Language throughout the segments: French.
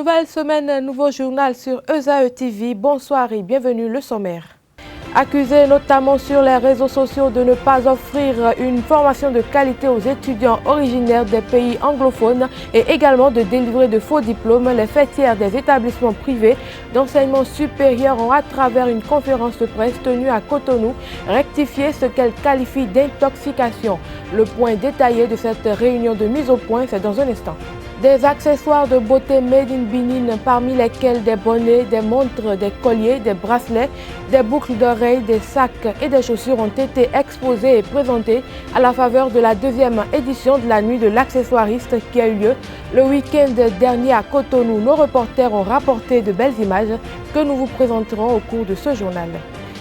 Nouvelle semaine, nouveau journal sur ESAE TV. Bonsoir et bienvenue, le sommaire. Accusé notamment sur les réseaux sociaux de ne pas offrir une formation de qualité aux étudiants originaires des pays anglophones et également de délivrer de faux diplômes, les fêtières des établissements privés d'enseignement supérieur ont, à travers une conférence de presse tenue à Cotonou, rectifié ce qu'elles qualifient d'intoxication. Le point détaillé de cette réunion de mise au point, c'est dans un instant. Des accessoires de beauté made in Benin, parmi lesquels des bonnets, des montres, des colliers, des bracelets, des boucles d'oreilles, des sacs et des chaussures ont été exposés et présentés à la faveur de la deuxième édition de la nuit de l'accessoiriste qui a eu lieu le week-end dernier à Cotonou. Nos reporters ont rapporté de belles images que nous vous présenterons au cours de ce journal.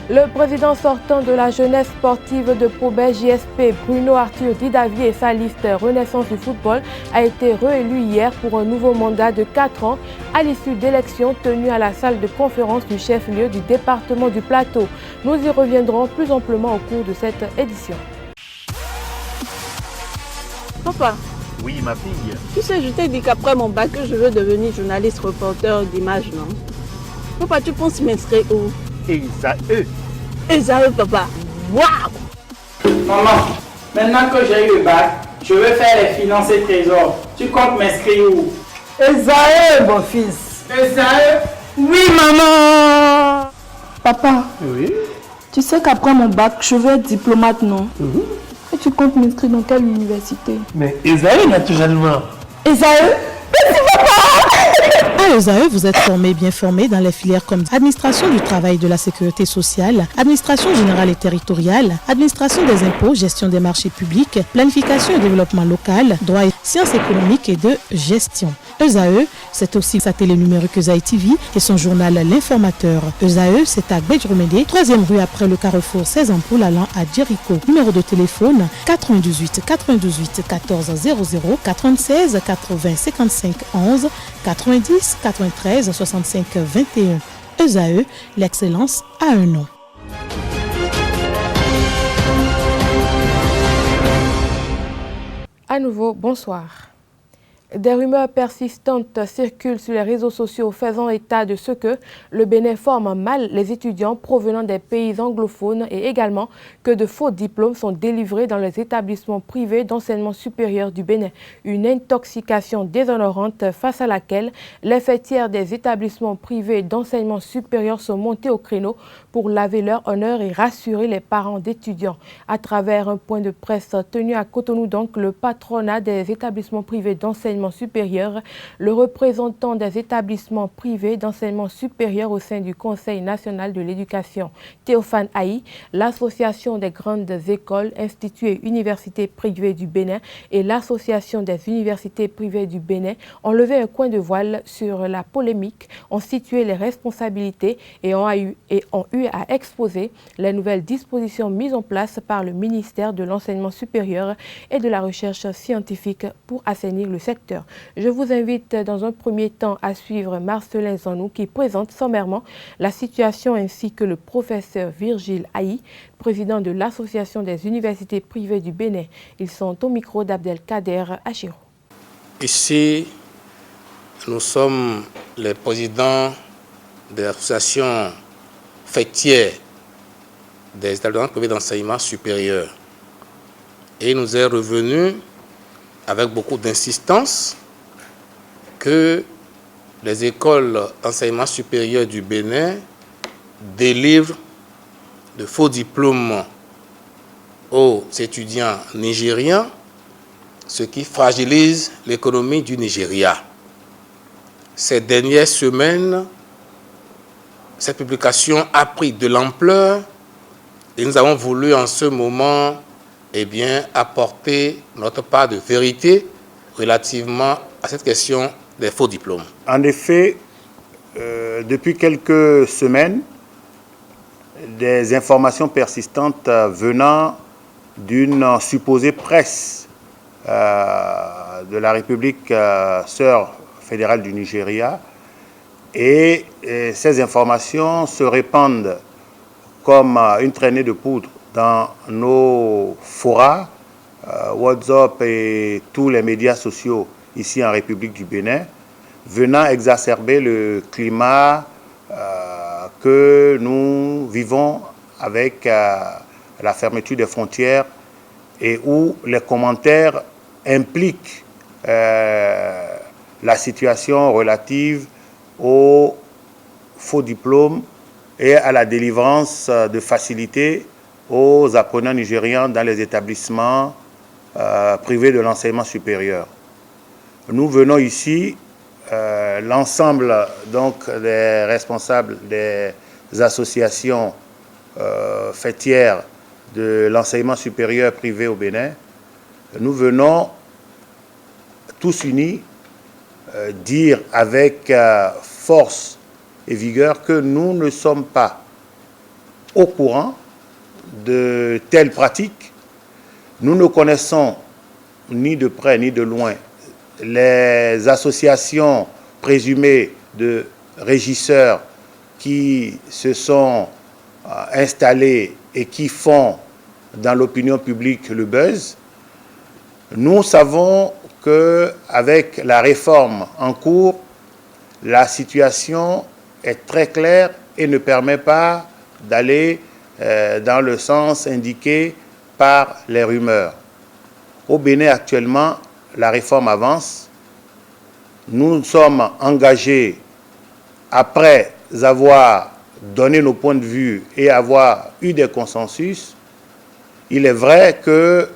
Le président sortant de la jeunesse sportive de Pobet JSP, Bruno Arthur Didavier, et sa liste Renaissance du football a été réélu hier pour un nouveau mandat de 4 ans à l'issue d'élections tenues à la salle de conférence du chef-lieu du département du Plateau. Nous y reviendrons plus amplement au cours de cette édition. Papa. Oui, ma fille. Tu sais, je t'ai dit qu'après mon bac, je veux devenir journaliste reporter d'image, non? Papa, tu penses m'inscrire où? ESAE. ESAE, papa. Waouh! Maman, maintenant que j'ai eu le bac, je veux faire les finances et trésors. Tu comptes m'inscrire où? ESAE, mon fils. ESAE? Oui, maman. Papa, Oui. tu sais qu'après mon bac, je veux être diplomate, non? Et tu comptes m'inscrire dans quelle université? Mais ESAE, naturellement. ESAE? À ESAE, vous êtes bien formé dans les filières comme administration du travail et de la sécurité sociale, administration générale et territoriale, administration des impôts, gestion des marchés publics, planification et développement local, droit et sciences économiques et de gestion. ESAE, c'est aussi sa télé numérique ESAE TV et son journal L'Informateur. ESAE, c'est à Gbedjromede, 3e rue après le carrefour 16 ampoules allant à Jericho. Numéro de téléphone 98 98 14 00 96 80 55 11 90 93 65 21. ESAE, l'excellence a un nom. À nouveau, bonsoir. Des rumeurs persistantes circulent sur les réseaux sociaux faisant état de ce que le Bénin forme mal les étudiants provenant des pays anglophones et également que de faux diplômes sont délivrés dans les établissements privés d'enseignement supérieur du Bénin. Une intoxication déshonorante face à laquelle les fêtières des établissements privés d'enseignement supérieur sont montés au créneau pour laver leur honneur et rassurer les parents d'étudiants. À travers un point de presse tenu à Cotonou, donc, le patronat des établissements privés d'enseignement supérieur, le représentant des établissements privés d'enseignement supérieur au sein du Conseil national de l'éducation, Théophane Haï, l'Association des grandes écoles, instituts et universités privées du Bénin et l'Association des universités privées du Bénin ont levé un coin de voile sur la polémique, ont situé les responsabilités et ont eu à exposer les nouvelles dispositions mises en place par le ministère de l'Enseignement supérieur et de la Recherche scientifique pour assainir le secteur. Je vous invite dans un premier temps à suivre Marcelin Zanou qui présente sommairement la situation ainsi que le professeur Virgile Haï, président de l'Association des universités privées du Bénin. Ils sont au micro d'Abdelkader Achiro. Ici, nous sommes les présidents de l'association fêtière des établissements privés d'enseignement supérieur. Et il nous est revenu avec beaucoup d'insistance que les écoles d'enseignement supérieur du Bénin délivrent de faux diplômes aux étudiants nigérians, ce qui fragilise l'économie du Nigeria. Ces dernières semaines, cette publication a pris de l'ampleur et nous avons voulu en ce moment apporter notre part de vérité relativement à cette question des faux diplômes. En effet, depuis quelques semaines, des informations persistantes venant d'une supposée presse de la République sœur fédérale du Nigeria, et ces informations se répandent comme une traînée de poudre dans nos forats, WhatsApp et tous les médias sociaux ici en République du Bénin, venant exacerber le climat que nous vivons avec la fermeture des frontières et où les commentaires impliquent la situation relative aux faux diplômes et à la délivrance de facilités aux apprenants nigérians dans les établissements privés de l'enseignement supérieur. Nous venons ici, l'ensemble donc des responsables des associations fêtières de l'enseignement supérieur privé au Bénin, nous venons tous unis dire avec force et vigueur que nous ne sommes pas au courant de telles pratiques. Nous ne connaissons ni de près ni de loin les associations présumées de régisseurs qui se sont installés et qui font dans l'opinion publique le buzz. Nous savons qu'avec la réforme en cours, la situation est très claire et ne permet pas d'aller dans le sens indiqué par les rumeurs. Au Bénin actuellement, la réforme avance. Nous sommes engagés, après avoir donné nos points de vue et avoir eu des consensus. Il est vrai que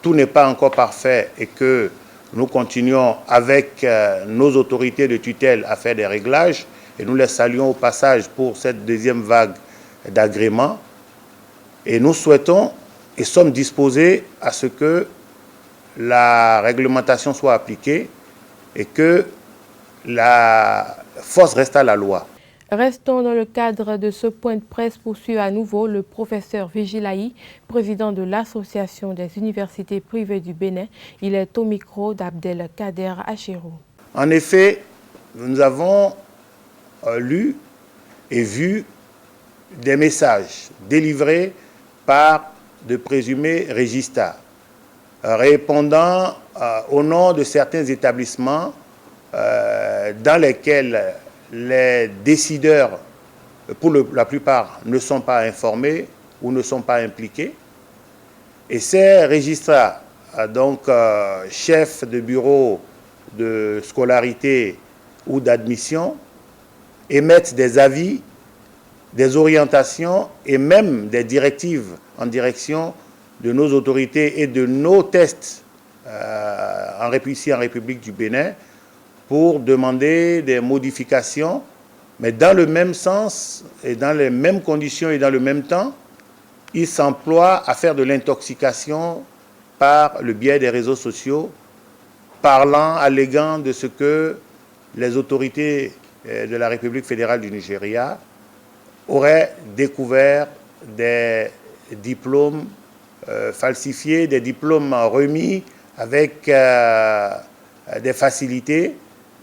tout n'est pas encore parfait et que nous continuons avec nos autorités de tutelle à faire des réglages et nous les saluons au passage pour cette deuxième vague d'agréments. Et nous souhaitons et sommes disposés à ce que la réglementation soit appliquée et que la force reste à la loi. Restons dans le cadre de ce point de presse pour suivre à nouveau le professeur Vigilaï, président de l'Association des universités privées du Bénin. Il est au micro d'Abdelkader Achero. En effet, nous avons lu et vu des messages délivrés par de présumés registas répondant au nom de certains établissements dans lesquels les décideurs, pour la plupart, ne sont pas informés ou ne sont pas impliqués. Et ces registrars, donc chefs de bureau de scolarité ou d'admission, émettent des avis, des orientations et même des directives en direction de nos autorités et de nos tests ici en République du Bénin pour demander des modifications, mais dans le même sens et dans les mêmes conditions et dans le même temps, ils s'emploient à faire de l'intoxication par le biais des réseaux sociaux, parlant, alléguant de ce que les autorités de la République fédérale du Nigeria auraient découvert des diplômes falsifiés, des diplômes remis avec des facilités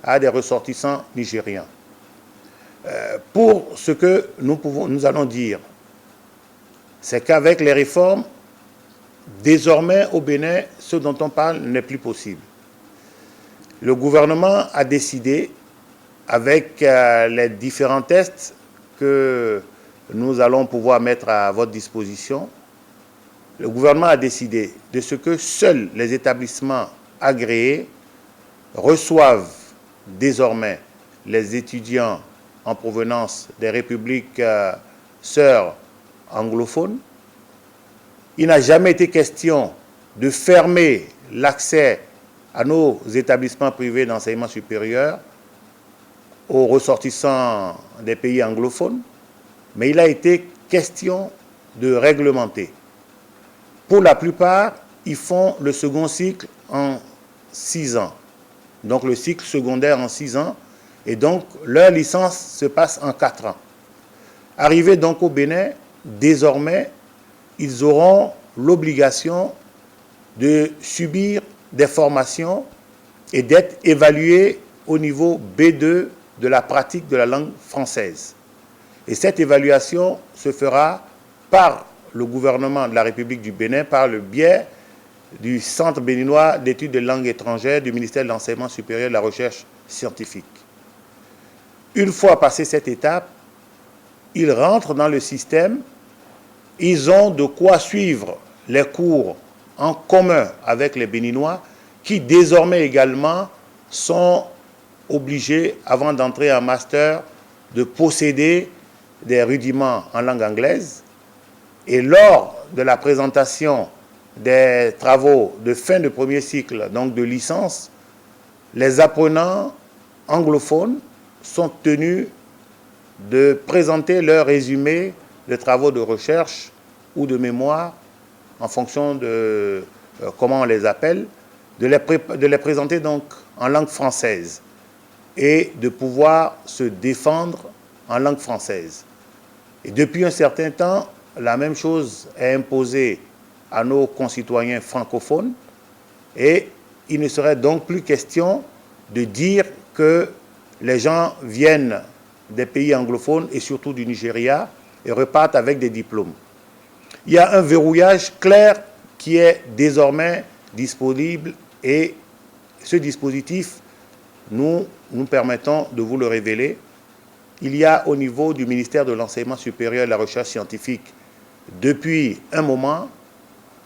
à des ressortissants nigériens. Pour ce que nous allons dire, c'est qu'avec les réformes, désormais au Bénin, ce dont on parle n'est plus possible. Le gouvernement a décidé, avec les différents tests que nous allons pouvoir mettre à votre disposition, le gouvernement a décidé de ce que seuls les établissements agréés reçoivent désormais les étudiants en provenance des républiques sœurs anglophones. Il n'a jamais été question de fermer l'accès à nos établissements privés d'enseignement supérieur aux ressortissants des pays anglophones, mais il a été question de réglementer. Pour la plupart, ils font le second cycle en 6 ans, donc le cycle secondaire en 6 ans, et donc leur licence se passe en 4 ans. Arrivés donc au Bénin, désormais, ils auront l'obligation de subir des formations et d'être évalués au niveau B2 de la pratique de la langue française. Et cette évaluation se fera par le gouvernement de la République du Bénin, par le biais du Centre béninois d'études de langues étrangères du ministère de l'Enseignement supérieur et de la Recherche scientifique. Une fois passé cette étape, ils rentrent dans le système, ils ont de quoi suivre les cours en commun avec les Béninois, qui désormais également sont obligés, avant d'entrer en master, de posséder des rudiments en langue anglaise. Et lors de la présentation des travaux de fin de premier cycle, donc de licence, les apprenants anglophones sont tenus de présenter leur résumé de travaux de recherche ou de mémoire, en fonction de comment on les appelle, de les présenter donc en langue française et de pouvoir se défendre en langue française. Et depuis un certain temps, la même chose est imposée à nos concitoyens francophones et il ne serait donc plus question de dire que les gens viennent des pays anglophones et surtout du Nigeria et repartent avec des diplômes. Il y a un verrouillage clair qui est désormais disponible et ce dispositif, nous permettons de vous le révéler. Il y a au niveau du ministère de l'Enseignement supérieur et de la Recherche scientifique, depuis un moment,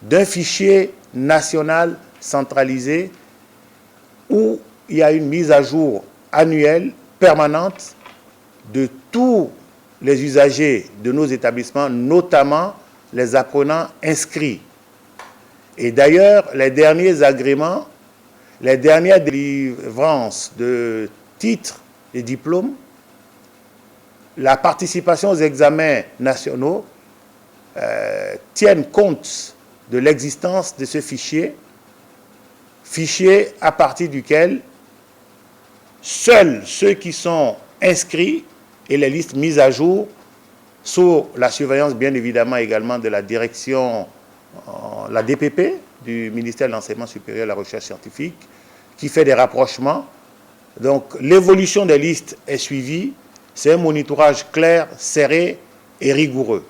d'un fichier national centralisé où il y a une mise à jour annuelle, permanente, de tous les usagers de nos établissements, notamment les apprenants inscrits. Et d'ailleurs, les derniers agréments, les dernières délivrances de titres et diplômes, la participation aux examens nationaux tiennent compte de l'existence de ce fichier à partir duquel seuls ceux qui sont inscrits et les listes mises à jour, sous la surveillance bien évidemment également de la direction, la DPP, du ministère de l'Enseignement supérieur et de la Recherche scientifique, qui fait des rapprochements. Donc l'évolution des listes est suivie, c'est un monitorage clair, serré et rigoureux.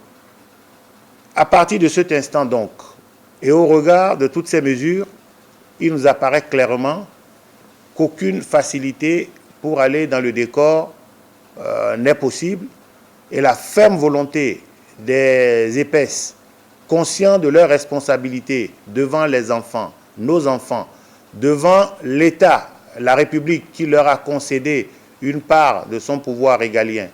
À partir de cet instant donc, et au regard de toutes ces mesures, il nous apparaît clairement qu'aucune facilité pour aller dans le décor n'est possible et la ferme volonté des épaisses, conscients de leurs responsabilités devant les enfants, nos enfants, devant l'État, la République qui leur a concédé une part de son pouvoir régalien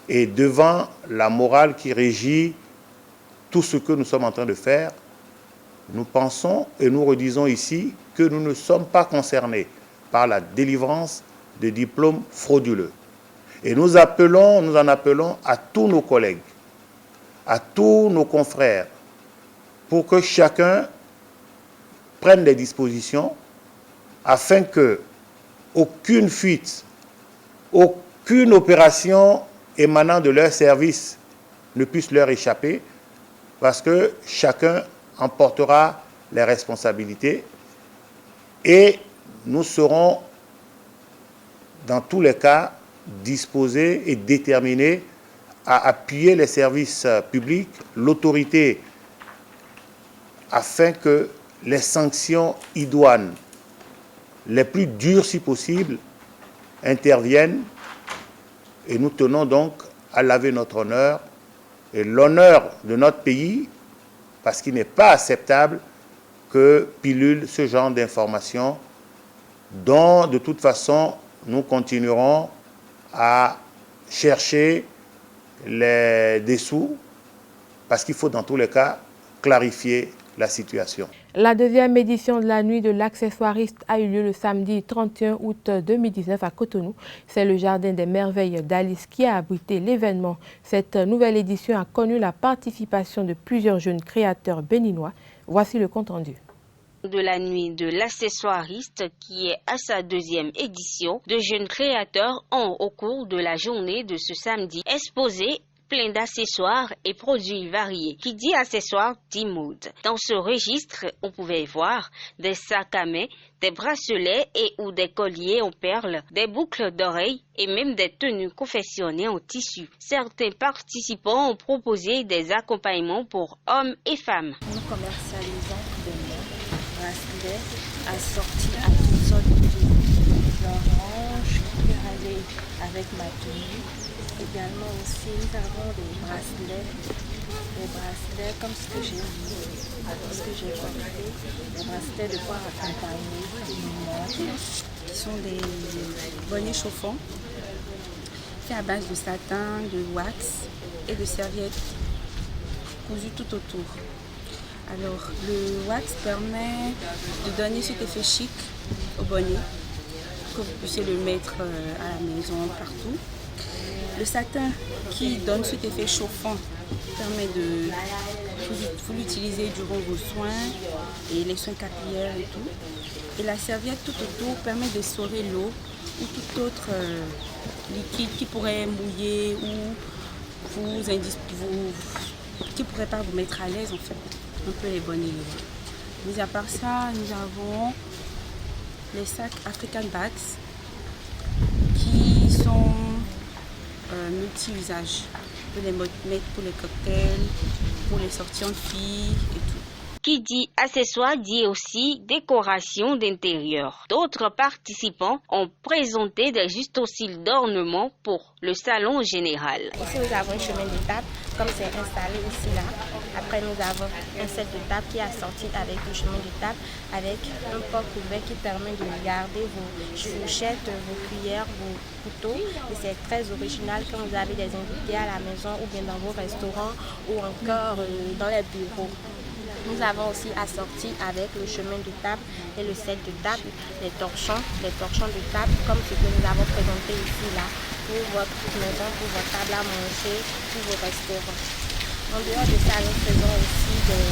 et devant la morale qui régit tout ce que nous sommes en train de faire, nous pensons et nous redisons ici que nous ne sommes pas concernés par la délivrance de diplômes frauduleux. Et nous en appelons à tous nos collègues, à tous nos confrères, pour que chacun prenne des dispositions afin que aucune fuite, aucune opération émanant de leur service ne puisse leur échapper, parce que chacun en portera les responsabilités et nous serons dans tous les cas disposés et déterminés à appuyer les services publics, l'autorité, afin que les sanctions idoines, les plus dures si possible, interviennent. Et nous tenons donc à laver notre honneur et l'honneur de notre pays, parce qu'il n'est pas acceptable que pilule ce genre d'informations dont, de toute façon, nous continuerons à chercher les dessous, parce qu'il faut dans tous les cas clarifier la situation. La deuxième édition de la nuit de l'accessoiriste a eu lieu le samedi 31 août 2019 à Cotonou. C'est le Jardin des Merveilles d'Alice qui a abrité l'événement. Cette nouvelle édition a connu la participation de plusieurs jeunes créateurs béninois. Voici le compte rendu. De la nuit de l'accessoiriste qui est à sa deuxième édition, de jeunes créateurs ont au cours de la journée de ce samedi exposé plein d'accessoires et produits variés. Qui dit accessoires dit mode. Dans ce registre, on pouvait voir des sacs à main, des bracelets et ou des colliers en perles, des boucles d'oreilles et même des tenues confectionnées en tissu. Certains participants ont proposé des accompagnements pour hommes et femmes. Nous commercialisons des mains, bracelets assortis à toutes sortes de l'orange qui peut aller avec avec ma tenue. Également aussi, nous avons des bracelets comme ce que j'ai porté, des bracelets de poire accompagnés, qui sont des bonnets chauffants, faits à base de satin, de wax et de serviettes cousues tout autour. Alors, le wax permet de donner cet effet chic au bonnet, que vous puissiez le mettre à la maison, partout. Le satin qui donne cet effet chauffant permet de vous l'utiliser durant vos soins et les soins capillaires et tout. Et la serviette tout autour permet d'essorer l'eau ou tout autre liquide qui pourrait mouiller ou qui pourrait pas vous mettre à l'aise en fait. Un peu les bonnets. Mis à part ça, nous avons les sacs African Bags qui sont multi-usages. On peut les mettre pour les cocktails, pour les sorties en filles et tout. Qui dit accessoires dit aussi décoration d'intérieur. D'autres participants ont présenté des ustensiles d'ornement pour le salon général. Ici nous avons un chemin de table, comme c'est installé ici là. Après nous avons un set de table qui est assorti avec le chemin de table, avec un porte-couvert qui permet de garder vos fourchettes, vos cuillères, vos couteaux. Et c'est très original quand vous avez des invités à la maison ou bien dans vos restaurants ou encore dans les bureaux. Nous avons aussi assorti avec le chemin de table et le set de table les torchons de table comme ce que nous avons présenté ici là pour votre maison, pour votre table à manger, pour vos restaurants. En dehors de ça, nous faisons aussi des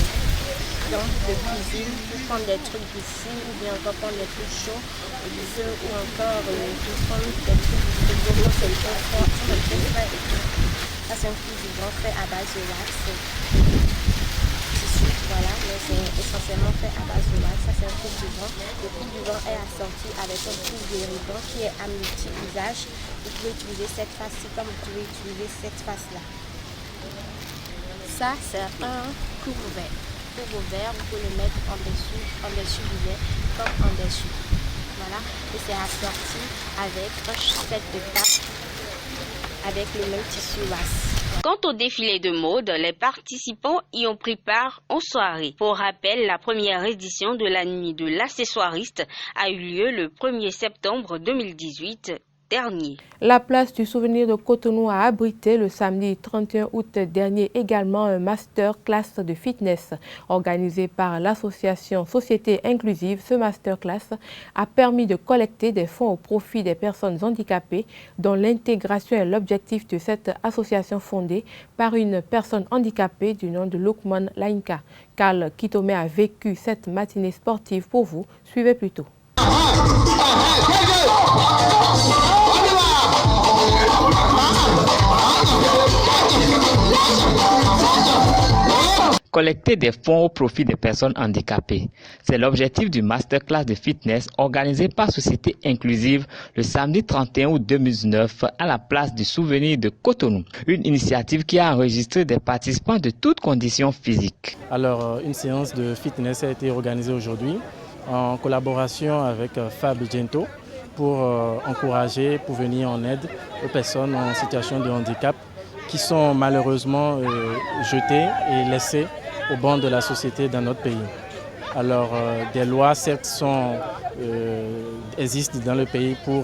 planches de cuisine pour prendre des trucs d'ici ou bien encore prendre des trucs chauds du feu ou encore prendre des trucs du frigo, c'est le bon frais et tout. Ça c'est un truc du bon fait à base de wax. Voilà, mais c'est essentiellement fait à base de wax. Ça c'est un coupe du vent. Le coupe du vent est assorti avec un coupe de ruban qui est à multi-usage. Vous pouvez utiliser cette face-ci comme vous pouvez utiliser cette face-là. Ça c'est un couvre-verre. Couvre-verre, vous pouvez le mettre en dessus du verre comme en dessous. Voilà, et c'est assorti avec un set de table avec le même tissu wax. Quant au défilé de mode, les participants y ont pris part en soirée. Pour rappel, la première édition de la nuit de l'accessoiriste a eu lieu le 1er septembre 2018 dernier. La place du souvenir de Cotonou a abrité le samedi 31 août dernier également un masterclass de fitness organisé par l'association Société Inclusive. Ce masterclass a permis de collecter des fonds au profit des personnes handicapées dont l'intégration est l'objectif de cette association fondée par une personne handicapée du nom de Lukman Lainka. Carl Kitome a vécu cette matinée sportive pour vous. Suivez plutôt. Collecter des fonds au profit des personnes handicapées. C'est l'objectif du masterclass de fitness organisé par Société Inclusive le samedi 31 août 2019 à la place du souvenir de Cotonou. Une initiative qui a enregistré des participants de toutes conditions physiques. Alors, une séance de fitness a été organisée aujourd'hui en collaboration avec Fab Gento pour encourager, pour venir en aide aux personnes en situation de handicap qui sont malheureusement jetées et laissées au banc de la société dans notre pays. Alors, des lois, certes, existent dans le pays pour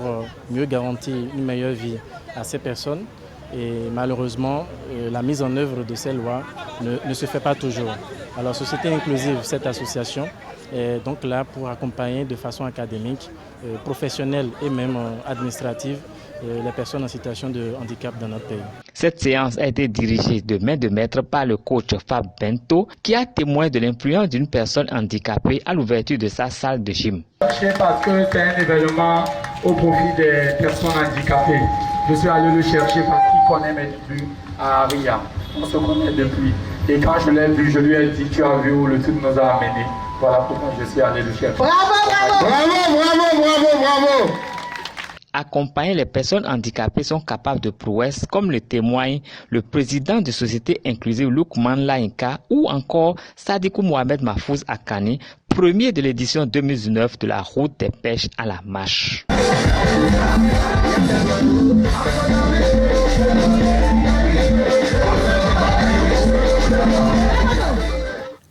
mieux garantir une meilleure vie à ces personnes. Et malheureusement, la mise en œuvre de ces lois ne se fait pas toujours. Alors, Société Inclusive, cette association, est donc là pour accompagner de façon académique, professionnelle et même administrative les personnes en situation de handicap dans notre pays. Cette séance a été dirigée de main de maître par le coach Fab Bento qui a témoin de l'influence d'une personne handicapée à l'ouverture de sa salle de gym. Parce que c'est un événement au profit des personnes handicapées. Je suis allé le chercher parce qu'il connaît mes débuts à Aria. On se connaît depuis. Et quand je l'ai vu, je lui ai dit, tu as vu où le truc nous a amené. Voilà pourquoi je suis allé le chercher. Bravo, bravo, bravo, bravo, bravo, bravo. Accompagner les personnes handicapées sont capables de prouesses, comme le témoigne le président de Société Inclusive Lukman Lainka ou encore Sadikou Mohamed Mahfouz Akani, premier de l'édition 2019 de la route des pêches à la marche.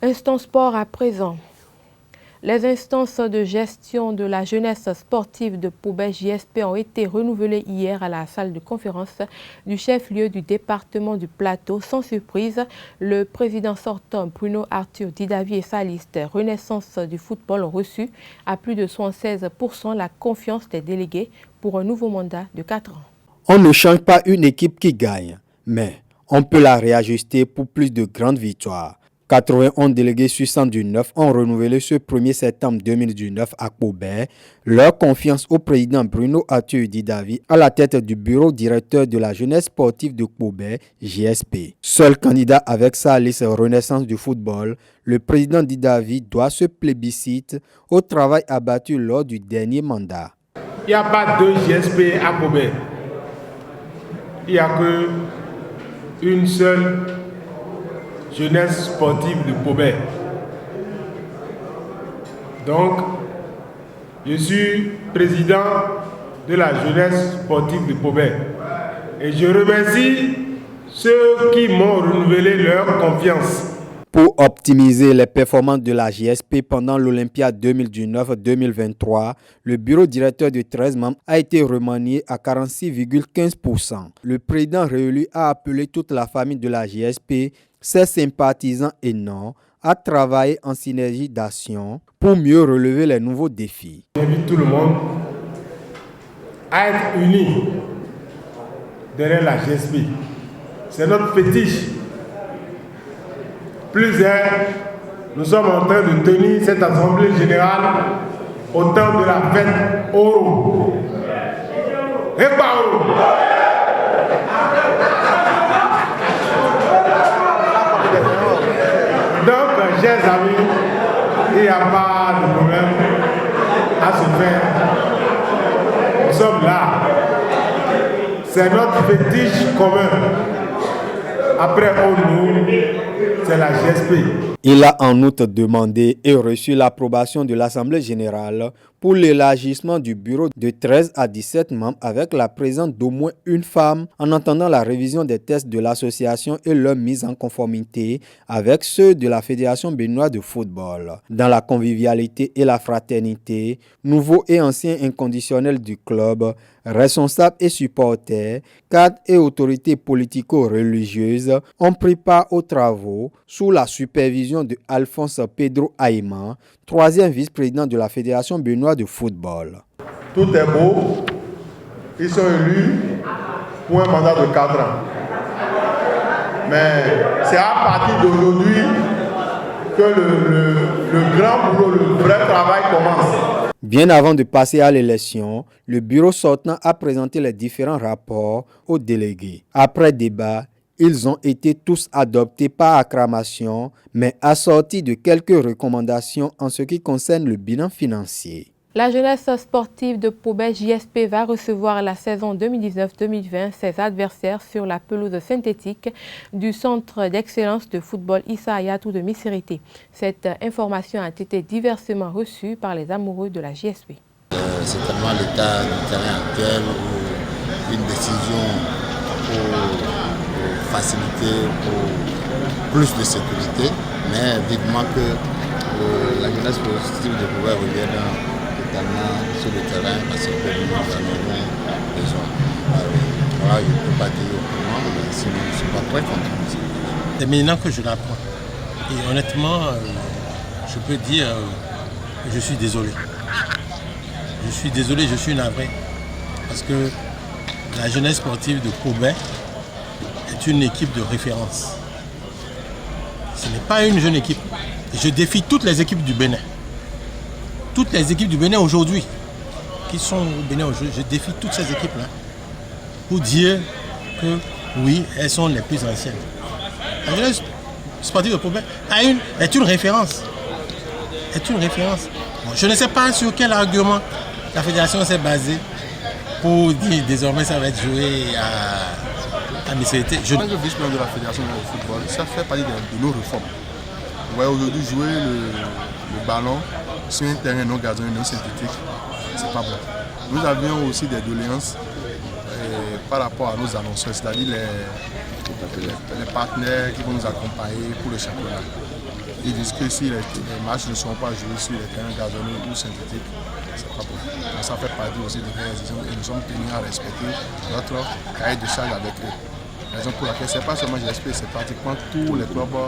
Instant sport à présent. Les instances de gestion de la jeunesse sportive de Pobet JSP ont été renouvelées hier à la salle de conférence du chef-lieu du département du Plateau. Sans surprise, le président sortant Bruno Arthur Didavi et sa liste Renaissance du football ont reçu à plus de 76% la confiance des délégués pour un nouveau mandat de 4 ans. On ne change pas une équipe qui gagne, mais on peut la réajuster pour plus de grandes victoires. 91 délégués sur 119 ont renouvelé ce 1er septembre 2019 à Pobet leur confiance au président Bruno Arthur Didavi à la tête du bureau directeur de la jeunesse sportive de Pobet, JSP. Seul candidat avec sa liste Renaissance du football, le président Didavi doit se plébiscite au travail abattu lors du dernier mandat. Il n'y a pas deux JSP à Pobet. Il n'y a qu'une seule jeunesse sportive de Pobet. Donc, je suis président de la jeunesse sportive de Pobet. Et je remercie ceux qui m'ont renouvelé leur confiance. Pour optimiser les performances de la JSP pendant l'Olympiade 2019-2023, le bureau directeur de 13 membres a été remanié à 46,15%. Le président réélu a appelé toute la famille de la JSP, ses sympathisants et non, à travailler en synergie d'action pour mieux relever les nouveaux défis. J'invite tout le monde à être unis derrière la JSP. C'est notre fétiche. Nous sommes en train de tenir cette assemblée générale au temps de la fête Oro. Et pas Oro. Donc, chers amis, il n'y a pas de problème à se faire. Nous sommes là. C'est notre fétiche commun. Après ONU, c'est la GSP. Il a en outre demandé et reçu l'approbation de l'Assemblée générale pour l'élargissement du bureau de 13 à 17 membres avec la présence d'au moins une femme en attendant la révision des tests de l'association et leur mise en conformité avec ceux de la Fédération béninoise de football. Dans la convivialité et la fraternité, nouveaux et anciens inconditionnels du club, responsables et supporters, cadres et autorités politico-religieuses ont pris part aux travaux sous la supervision de Alphonse Pedro Aïman, troisième vice-président de la Fédération béninoise de football. Tout est beau. Ils sont élus pour un mandat de 4 ans. Mais c'est à partir d'aujourd'hui que le grand boulot, le vrai travail commence. Bien avant de passer à l'élection, le bureau sortant a présenté les différents rapports aux délégués. Après débat, ils ont été tous adoptés par acclamation, mais assortis de quelques recommandations en ce qui concerne le bilan financier. La jeunesse sportive de Pobet JSP va recevoir la saison 2019-2020 ses adversaires sur la pelouse synthétique du Centre d'excellence de football Issa Hayatou de Missirité. Cette information a été diversement reçue par les amoureux de la JSP. C'est tellement l'état du terrain actuel où une décision pour faciliter, pour plus de sécurité, mais vivement que la jeunesse sportive de Pobet revienne sur le terrain parce que nous en avons besoin. Voilà, je ne peux pas dire autrement, mais sinon je ne suis pas très content. C'est maintenant que je l'apprends. Et honnêtement, je peux dire que je suis désolé. Je suis désolé, je suis navré. Parce que la jeunesse sportive de Pobet est une équipe de référence. Ce n'est pas une jeune équipe. Je défie toutes les équipes du Bénin. Toutes les équipes du Bénin aujourd'hui, qui sont au Bénin aujourd'hui, je défie toutes ces équipes-là pour dire que oui, elles sont les plus anciennes. La jeunesse sportive de Pobet est une référence. Est une référence. Bon, je ne sais pas sur quel argument la fédération s'est basée pour dire désormais ça va être joué à Missirité. En tant que vice-président de la fédération de football, ça fait partie de nos réformes. Vous voyez aujourd'hui jouer le ballon sur un terrain non gazonné, non synthétique, c'est pas bon. Nous avions aussi des doléances par rapport à nos annonceurs, c'est-à-dire les partenaires qui vont nous accompagner pour le championnat. Ils disent que si les matchs ne seront pas joués sur les terrains gazonnés ou synthétiques, c'est pas bon. Donc ça fait partie aussi de nos décisions et nous sommes tenus à respecter notre cahier de charge avec eux. Raison pour laquelle c'est pas seulement GSP, c'est pratiquement tous les clubs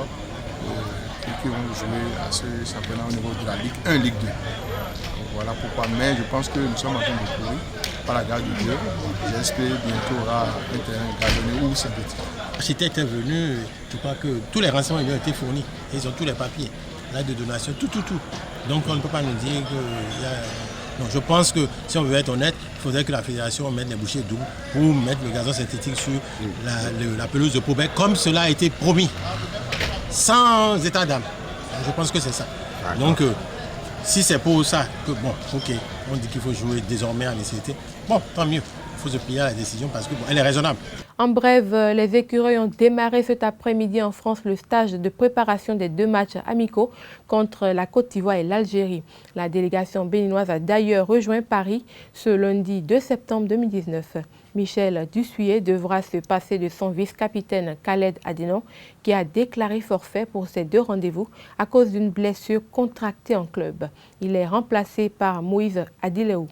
qui vont jouer à ce championnat au niveau de la Ligue 1, Ligue 2. Donc voilà pourquoi. Mais je pense que nous sommes en train de courir par la grâce de Dieu. GSP bientôt aura un terrain gazonné ou synthétique. L'architecte est venu, je crois que tous les renseignements lui ont été fournis. Ils ont tous les papiers, l'aide de donation, tout. Donc on ne peut pas nous dire qu'il y a... Non, je pense que si on veut être honnête, il faudrait que la fédération mette les bouchées doubles pour mettre le gazon synthétique sur la pelouse de Pobek, comme cela a été promis, sans état d'âme. Je pense que c'est ça. Donc, si c'est pour ça que, bon, ok, on dit qu'il faut jouer désormais à nécessité, bon, tant mieux. Il faut se plier à la décision parce qu'elle est raisonnable. En bref, les écureuils ont démarré cet après-midi en France le stage de préparation des 2 matchs amicaux contre la Côte d'Ivoire et l'Algérie. La délégation béninoise a d'ailleurs rejoint Paris ce lundi 2 septembre 2019. Michel Dussuyer devra se passer de son vice-capitaine Khaled Adeno, qui a déclaré forfait pour ces 2 rendez-vous à cause d'une blessure contractée en club. Il est remplacé par Moïse Adileou.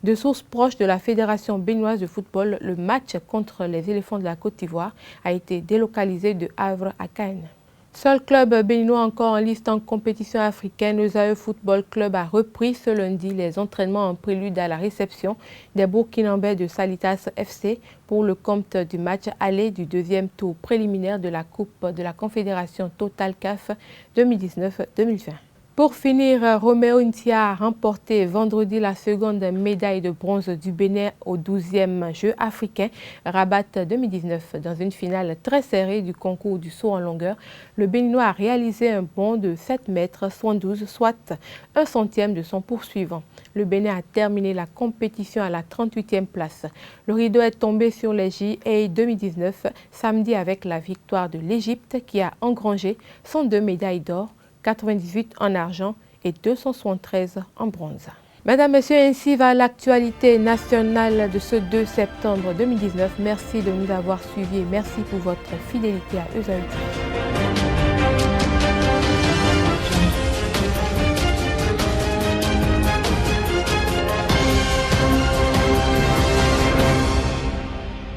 De sources proches de la Fédération béninoise de football, le match contre les éléphants de la Côte d'Ivoire a été délocalisé de Havre à Cannes. Seul club béninois encore en liste en compétition africaine, le ZAE Football Club a repris ce lundi les entraînements en prélude à la réception des Burkinabés de Salitas FC pour le compte du match aller du 2e tour préliminaire de la Coupe de la Confédération Total CAF 2019-2020. Pour finir, Roméo Ntia a remporté vendredi la seconde médaille de bronze du Bénin au 12e Jeux africains Rabat 2019. Dans une finale très serrée du concours du saut en longueur, le Béninois a réalisé un bond de 7 mètres 72, soit 1 centième de son poursuivant. Le Bénin a terminé la compétition à la 38e place. Le rideau est tombé sur les JA 2019 samedi avec la victoire de l'Égypte qui a engrangé 102 médailles d'or, 98 en argent et 273 en bronze. Mesdames, Messieurs, ainsi va l'actualité nationale de ce 2 septembre 2019. Merci de nous avoir suivis et merci pour votre fidélité à EZAE.